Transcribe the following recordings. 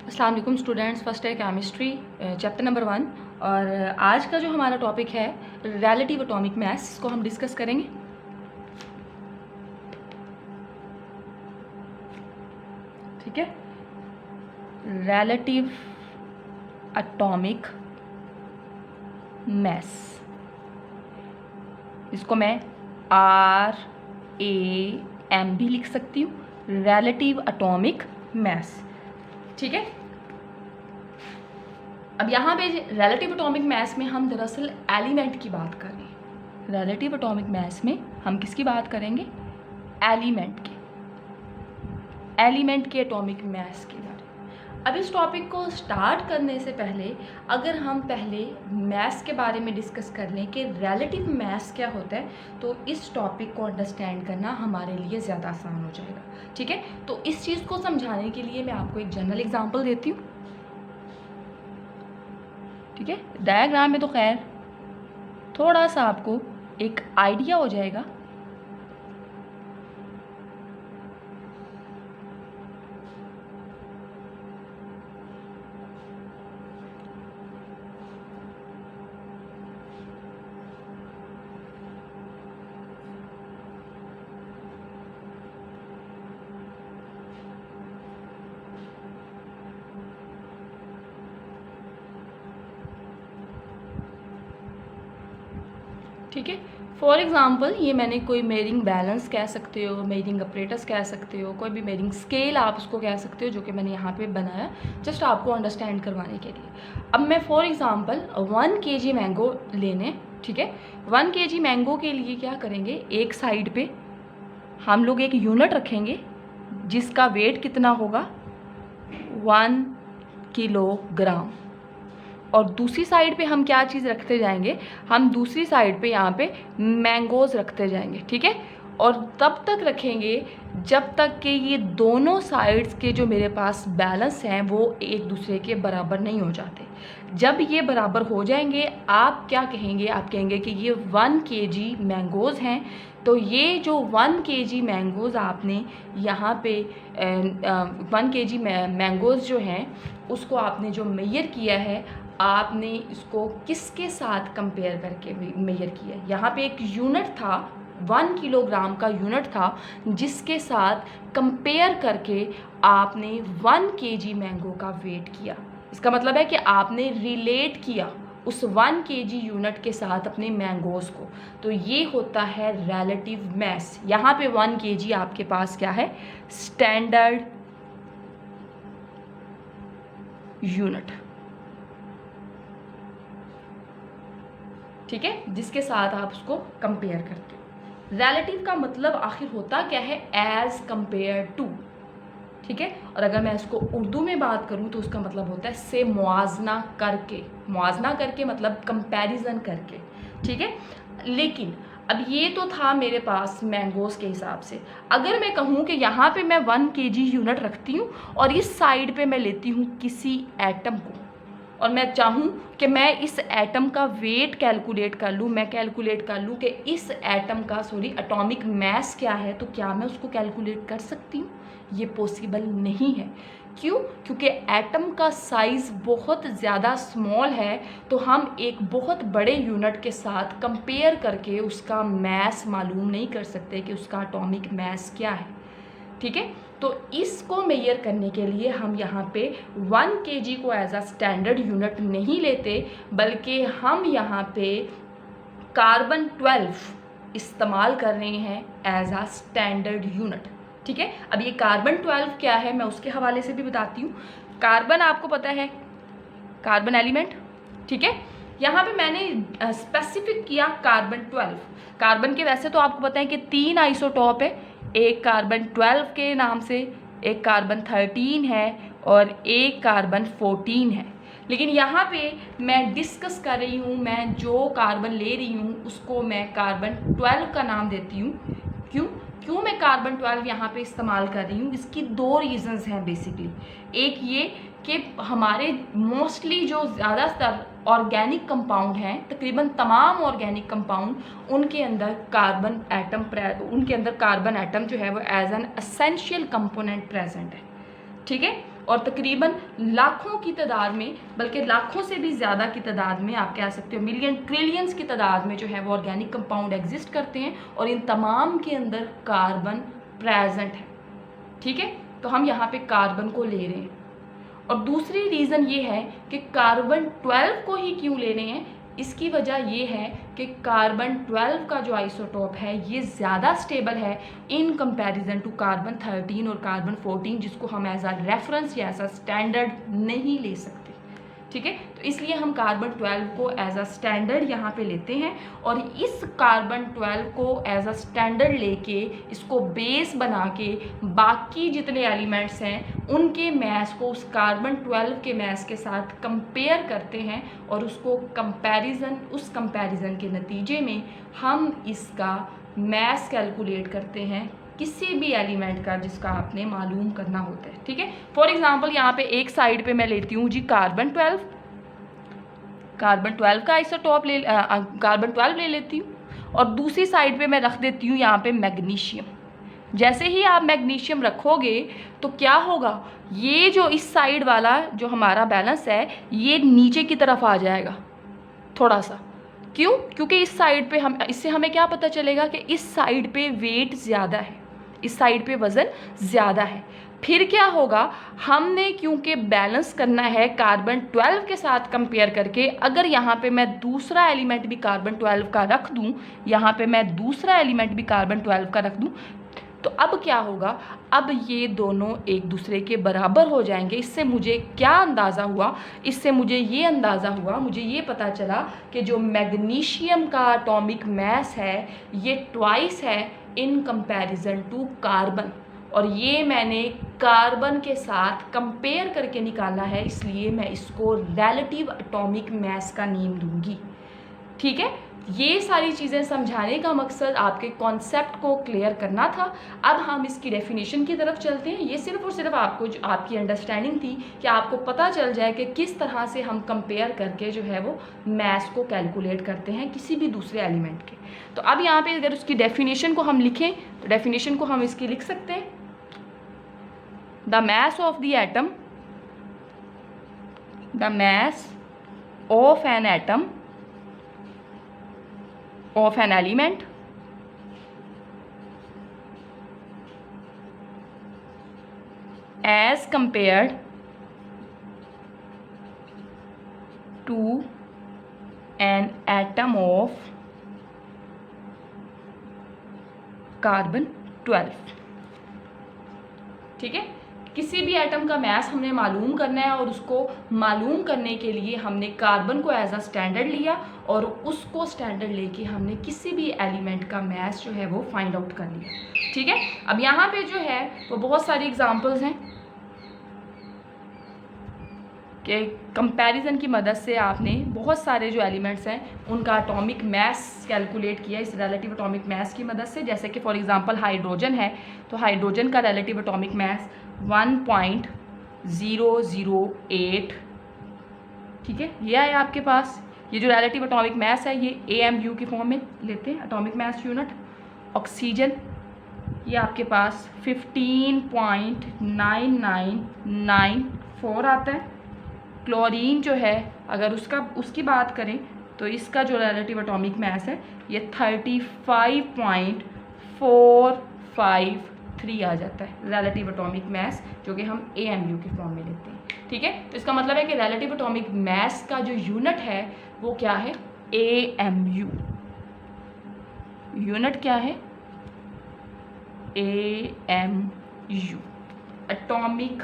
अस्सलाम वालेकुम students, first है केमिस्ट्री चैप्टर नंबर 1। और आज का जो हमारा टॉपिक है रिलेटिव एटॉमिक मास, इसको हम डिस्कस करेंगे। ठीक है, रिलेटिव एटॉमिक मास, इसको मैं RAM भी लिख सकती हूँ, रिलेटिव एटॉमिक मास। ठीक है, अब यहाँ पे रिलेटिव एटॉमिक मास में हम दरअसल एलिमेंट की बात कर रहे हैं। रिलेटिव एटॉमिक मास में हम किसकी बात करेंगे? एलिमेंट के एटॉमिक मास के बारे में। अब इस टॉपिक को स्टार्ट करने से पहले अगर हम पहले मास के बारे में डिस्कस कर लें कि रिलेटिव मास क्या होता है, तो इस टॉपिक को अंडरस्टैंड करना हमारे लिए ज़्यादा आसान हो जाएगा। ठीक है, तो इस चीज़ को समझाने के लिए मैं आपको एक जनरल एग्जांपल देती हूँ। ठीक है, डायग्राम में तो खैर थोड़ा सा आपको एक आइडिया हो जाएगा। ठीक है, फॉर एग्ज़ाम्पल ये मैंने कोई मेजरिंग बैलेंस कह सकते हो, मेजरिंग अपरेटस कह सकते हो, कोई भी मेजरिंग स्केल आप उसको कह सकते हो, जो कि मैंने यहाँ पे बनाया जस्ट आपको अंडरस्टैंड करवाने के लिए। अब मैं फॉर एग्ज़ाम्पल 1 kg मैंगो लेने, ठीक है, 1 kg मैंगो के लिए क्या करेंगे, एक साइड पे हम लोग एक यूनिट रखेंगे जिसका वेट कितना होगा 1 किलोग्राम, और दूसरी साइड पे हम क्या चीज़ रखते जाएंगे, हम दूसरी साइड पे यहाँ पे मैंगोज़ रखते जाएंगे। ठीक है, और तब तक रखेंगे जब तक कि ये दोनों साइड्स के जो मेरे पास बैलेंस हैं वो एक दूसरे के बराबर नहीं हो जाते। जब ये बराबर हो जाएंगे आप क्या कहेंगे, आप कहेंगे कि ये 1 kg मैंगोज़ हैं। तो ये जो 1 kg मैंगोज़ आपने यहाँ पे 1 kg मैंगोज़ जो हैं उसको आपने जो मेजर किया है, आपने इसको किसके साथ कंपेयर करके मेजर किया है? यहाँ पे एक यूनिट था, 1 किलोग्राम का यूनिट था, जिसके साथ कंपेयर करके आपने 1 kg मैंगो का वेट किया। इसका मतलब है कि आपने रिलेट किया उस 1 kg यूनिट के साथ अपने मैंगोज़ को। तो ये होता है रिलेटिव मास। यहाँ पे 1 kg आपके पास क्या है, स्टैंडर्ड यूनिट। ठीक है, जिसके साथ आप उसको कंपेयर करते हो। रिलेटिव का मतलब आखिर होता क्या है, एज कंपेयर टू। ठीक है, और अगर मैं इसको उर्दू में बात करूं तो उसका मतलब होता है से मुआजना करके। मुआजना करके मतलब कंपैरिजन करके। ठीक है, लेकिन अब ये तो था मेरे पास मैंगोज़ के हिसाब से। अगर मैं कहूँ कि यहाँ पे मैं 1 kg यूनिट रखती हूँ और इस साइड पे मैं लेती हूँ किसी एटम को, और मैं चाहूँ कि मैं इस एटम का वेट कैलकुलेट कर लूँ, मैं कैलकुलेट कर लूँ कि इस एटम का एटॉमिक मास क्या है, तो क्या मैं उसको कैलकुलेट कर सकती हूँ? ये पॉसिबल नहीं है। क्यों? क्योंकि एटम का साइज़ बहुत ज़्यादा स्मॉल है, तो हम एक बहुत बड़े यूनिट के साथ कंपेयर करके उसका मास मालूम नहीं कर सकते कि उसका एटॉमिक मास क्या है। ठीक है, तो इसको मेजर करने के लिए हम यहाँ पे 1 kg को एज अ स्टैंडर्ड यूनिट नहीं लेते, बल्कि हम यहाँ पे कार्बन 12 इस्तेमाल कर रहे हैं एज अ स्टैंडर्ड यूनिट। ठीक है, अब ये कार्बन 12 क्या है मैं उसके हवाले से भी बताती हूँ। कार्बन आपको पता है, कार्बन एलिमेंट। ठीक है, यहाँ पे मैंने स्पेसिफिक किया कार्बन 12। कार्बन के वैसे तो आपको पता है कि 3 आइसोटॉप है, एक कार्बन 12 के नाम से, एक कार्बन 13 है और एक कार्बन 14 है। लेकिन यहाँ पे मैं डिस्कस कर रही हूँ, मैं जो कार्बन ले रही हूँ उसको मैं कार्बन 12 का नाम देती हूँ। क्यों मैं कार्बन 12 यहाँ पे इस्तेमाल कर रही हूँ? इसकी 2 रीज़न्स हैं बेसिकली। एक ये कि हमारे मोस्टली जो ज़्यादातर ऑर्गेनिक कंपाउंड हैं, तकरीबन तमाम ऑर्गेनिक कंपाउंड, उनके अंदर कार्बन एटम जो है वो as an essential component present है। ठीक है, और तकरीबन लाखों की तादाद में, बल्कि लाखों से भी ज़्यादा की तादाद में, आप कह सकते हो मिलियन ट्रिलियंस की तादाद में जो है वो ऑर्गेनिक कंपाउंड एग्जिस्ट करते हैं और इन तमाम के अंदर कार्बन प्रेजेंट है। ठीक है, तो हम यहाँ पे कार्बन को ले रहे हैं। और दूसरी रीज़न ये है कि कार्बन 12 को ही क्यों ले रहे हैं, इसकी वजह ये है कि कार्बन 12 का जो आइसोटोप है ये ज़्यादा स्टेबल है इन कंपैरिजन टू कार्बन 13 और कार्बन 14, जिसको हम एज अ रेफरेंस या एज अ स्टैंडर्ड नहीं ले सकते। ठीक है, तो इसलिए हम कार्बन 12 को एज अ स्टैंडर्ड यहाँ पे लेते हैं और इस कार्बन 12 को एज अ स्टैंडर्ड लेके इसको बेस बना के बाकी जितने एलिमेंट्स हैं उनके मैस को उस कार्बन 12 के मैस के साथ कंपेयर करते हैं और उसको उस कंपैरिजन के नतीजे में हम इसका मैस कैलकुलेट करते हैं किसी भी एलिमेंट का जिसका आपने मालूम करना होता है। ठीक है, फॉर एग्जांपल यहाँ पे एक साइड पे मैं लेती हूँ जी कार्बन 12 का आइसोटॉप कार्बन 12 ले लेती हूँ और दूसरी साइड पे मैं रख देती हूँ यहाँ पे मैग्नीशियम। जैसे ही आप मैग्नीशियम रखोगे तो क्या होगा, ये जो इस साइड वाला जो हमारा बैलेंस है ये नीचे की तरफ आ जाएगा थोड़ा सा। क्यों? क्योंकि इस साइड पे इससे हमें क्या पता चलेगा कि इस साइड पे वेट ज़्यादा है, इस साइड पे वज़न ज़्यादा है। फिर क्या होगा, हमने क्योंकि बैलेंस करना है कार्बन 12 के साथ कंपेयर करके, अगर यहाँ पे मैं दूसरा एलिमेंट भी कार्बन 12 का रख दूँ, यहाँ पे मैं दूसरा एलिमेंट भी कार्बन 12 का रख दूँ, तो अब क्या होगा, अब ये दोनों एक दूसरे के बराबर हो जाएंगे। इससे मुझे क्या अंदाज़ा हुआ, इससे मुझे ये अंदाज़ा हुआ, मुझे ये पता चला कि जो मैग्नीशियम का एटॉमिक मैस है ये ट्वाइस है इन कंपैरिजन टू कार्बन, और ये मैंने कार्बन के साथ कंपेयर करके निकाला है, इसलिए मैं इसको रिलेटिव एटॉमिक मैस का नेम दूंगी। ठीक है, ये सारी चीज़ें समझाने का मकसद आपके कॉन्सेप्ट को क्लियर करना था। अब हम इसकी डेफिनेशन की तरफ चलते हैं। ये सिर्फ और सिर्फ आपको जो आपकी अंडरस्टैंडिंग थी कि आपको पता चल जाए कि किस तरह से हम कंपेयर करके जो है वो मैस को कैलकुलेट करते हैं किसी भी दूसरे एलिमेंट के। तो अब यहाँ पे अगर उसकी डेफिनेशन को हम लिखें तो डेफिनेशन को हम इसकी लिख सकते हैं, the mass of the atom, the mass of an atom of an element as compared to an atom of carbon 12। ठीक है, किसी भी एटम का मैस हमने मालूम करना है और उसको मालूम करने के लिए हमने कार्बन को एज अ स्टैंडर्ड लिया और उसको स्टैंडर्ड लेके हमने किसी भी एलिमेंट का मैस जो है वो फाइंड आउट कर लिया। ठीक है, अब यहाँ पे जो है वो बहुत सारी एग्जांपल्स हैं कि कंपैरिजन की मदद से आपने बहुत सारे जो एलिमेंट्स हैं उनका एटॉमिक मैस कैलकुलेट किया इस रिलेटिव एटॉमिक मैस की मदद से। जैसे कि फॉर एग्जांपल हाइड्रोजन है, तो हाइड्रोजन का रिलेटिव एटॉमिक मैस 1.008। ठीक है, ये है आपके पास। ये जो रिलेटिव एटॉमिक मैस है ये AMU की फॉर्म में लेते हैं, एटॉमिक मैस यूनिट। ऑक्सीजन ये आपके पास 15.9994 आता है। क्लोरीन जो है अगर उसकी बात करें तो इसका जो रिलेटिव एटॉमिक मैस है ये 35.453 आ जाता है रिलेटिव एटॉमिक मैस, जो कि हम AMU की फॉर्म में लेते हैं। ठीक है, तो इसका मतलब है कि रिलेटिव एटॉमिक मैस का जो यूनिट है वो क्या है, AMU। यूनिट क्या है, AMU, एटॉमिक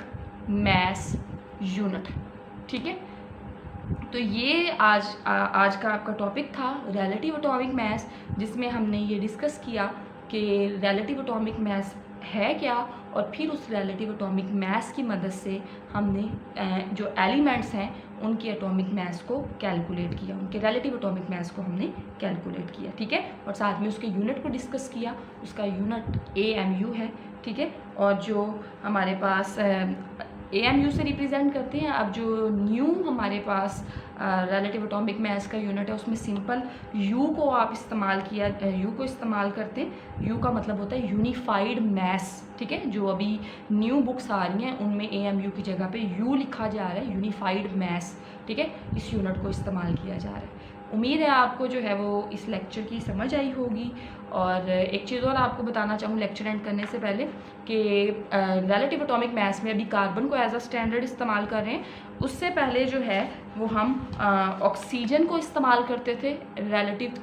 मैस यूनिट। ठीक है, तो ये आज का आपका टॉपिक था रिलेटिव एटॉमिक मैस, जिसमें हमने ये डिस्कस किया कि रिलेटिव एटॉमिक मैस है क्या, और फिर उस रिलेटिव एटॉमिक मैस की मदद से हमने जो एलिमेंट्स हैं उनकी एटॉमिक मैस को कैलकुलेट किया, उनके रिलेटिव एटॉमिक मैस को हमने कैलकुलेट किया। ठीक है, और साथ में उसके यूनिट को डिस्कस किया, उसका यूनिट AMU है। ठीक है, और जो हमारे पास AMU से रिप्रेजेंट करते हैं। अब जो न्यू हमारे पास रिलेटिव एटॉमिक मास का यूनिट है उसमें सिंपल U को आप इस्तेमाल करते हैं। U का मतलब होता है यूनिफाइड मास, ठीक है। जो अभी न्यू बुक्स आ रही हैं उनमें AMU की जगह पे U लिखा जा रहा है, यूनिफाइड मास, ठीक है। इस यूनिट को इस्तेमाल किया जा रहा है। उम्मीद है आपको जो है वो इस लेक्चर की समझ आई होगी। और एक चीज़ और आपको बताना चाहूँ लेक्चर एंड करने से पहले कि रिलेटिव एटॉमिक मास में अभी कार्बन को एज अ स्टैंडर्ड इस्तेमाल कर रहे हैं। उससे पहले जो है वो हम ऑक्सीजन को इस्तेमाल करते थे रिलेटिव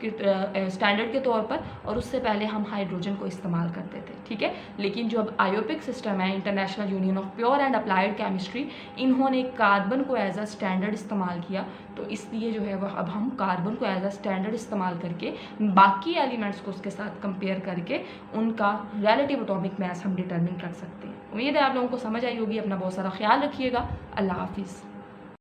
स्टैंडर्ड के तौर पर, और उससे पहले हम हाइड्रोजन को इस्तेमाल करते थे, ठीक है। लेकिन जो अब आयोपिक सिस्टम है, international union of pure and applied chemistry, इन्होंने कार्बन को एज अ स्टैंडर्ड इस्तेमाल किया। तो इसलिए जो है वह अब हम कार्बन को एज अ स्टैंडर्ड इस्तेमाल करके बाकी एलिमेंट्स को उसके साथ कंपेयर करके उनका रिलेटिव एटॉमिक मास हम डिटरमिन कर सकते हैं। उम्मीद है आप लोगों को समझ आई होगी। अपना बहुत सारा ख्याल रखिएगा। अल्लाह हाफिज़।